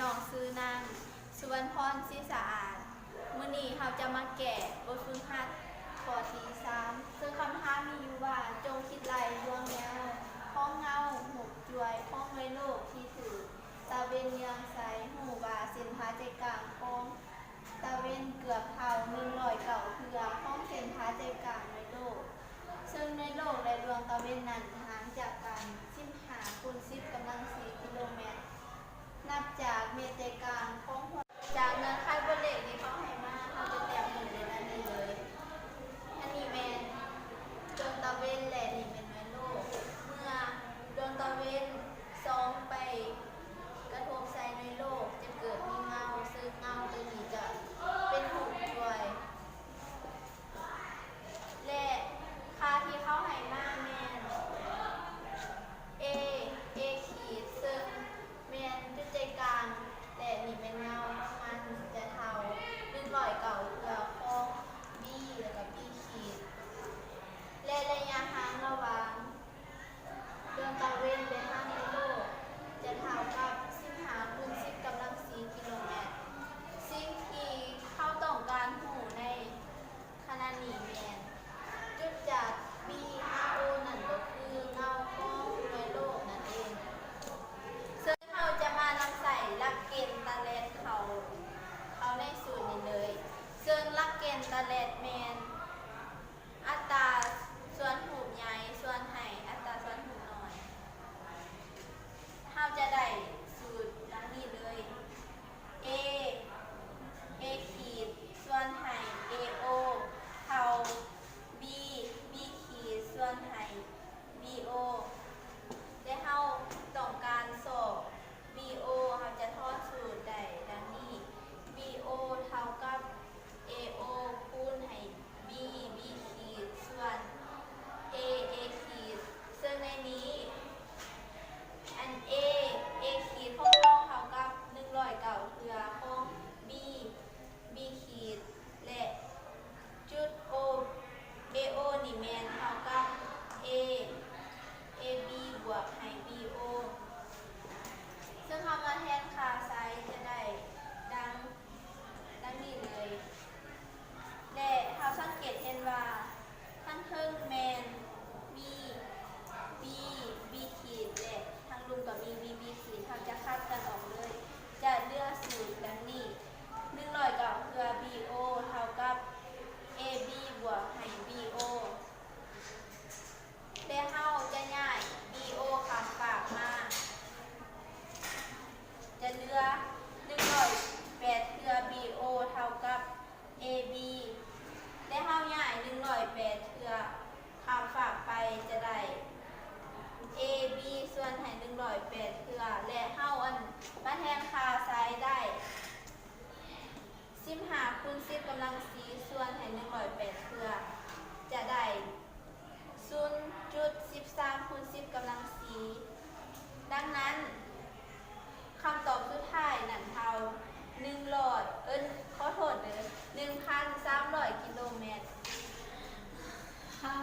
น้องซื้อนางสุวรรณพรศรีสะอาดมื้อนี้เราจะมาแกะบทฝึกหัดข้อที่3ซึ่งคำถามมีอยู่ว่าจงคิดไล่ดวงแนวพ้องเงาหุบจวยพ้องเลยโลกที่ถือตาเวนเยืองใสหูบาเส้นผาใจกลางพ้องตาเวนเกือบเท่า100เก่าเถื่อพ้องเส้นผาใจกลางในโลกซึ่งในโลกและดวงตาเวนนั้นห่างจากกัน15 คูณ 10 กำลัง 4 กิโลเมตรนับจากเมตรใจกลางของหัวจากเนื้อไข่บนเหล็กนี้เขาให้มาเขาจะแตกหมดเลยนะนี่เลยอันนี้แมนดวงตาเวนแหละนี่เป็นแมนโลกเมื่อดวงตาเวนส่องไปกระทบใส่ในโลกจะเกิดมีเงาซึ่งเงาตัวนี้จะเป็นหุบด้วย และค่าที่เขาให้มาแมน A ขีดซึ่งแมนจุดใจกลางและนี่เป็นเงาของมันจะเท่า100เก่าเพื่อของ B แล้วก็ B ขีดและระยะห่างระหว่างดวงตาเวนไปทางในโลกจะเท่ากับ15 คูณ 10 กำลัง 4 กิโลเมตรสิ่งที่เขาต้องการหูในขณะนี้แมนจุดจาก B 5 O นั่นก็คือเงาของในโลกนั่นเองซึ่งเราจะมานำใส่หลักเกณฑ์ตาเลดเขาในสูตรนี้เลยซึ่งหลักเกณฑ์ตาเลดแมนอัตราส่วนหูใหญ่ส่วนให้อัตราส่วนหูน้อยเราจะได้สูตรดังนี้เลย A ขีดส่วนให้ AO เท่า B ขีดส่วนให้ BO และเราต้องการสอบ BO เราจะทอดสูตรได้ดังนี้ BO เท่ากับ AO คูณให้ B ขีดส่วน A ขีดซึ่งในนี้อัน A ขีดของเราเท่ากับ100เก่าเทื่อของ B ขีดและจุด O AO นี่แมนเท่ากับ AB บวกให้ BO ซึ่งคำว่าแทนค่าไซส์จะได้ดังนี้เลยและเราสังเกตเห็นว่าทั้งเทิงแมนมี B ขีดและทั้งลุมกับมี B ขีดเราจะคัดกันออกเลยจะเลือกสูตรดังนี้100กับเพื่อ BO เท่ากับ AB บวกให้ BO และเราจะย้าย BO ข้ามฝากมาจะเหลือ108เพื่อ BO เท่ากับ AB และเราย้าย108เพื่อข้ามฝากไปจะได้ AB ส่วนให้108เพื่อและเรามาแทนค่าไซส์ได้15 คูณ 10 กำลัง 4 ส่วนให้108เพื่อจะได้0.13 คูณ 10 กำลัง 4ดังนั้นคำตอบสุดท้ายนั่นเท่าขอโทษเด้อ1,300 กิโลเมตรค่ะ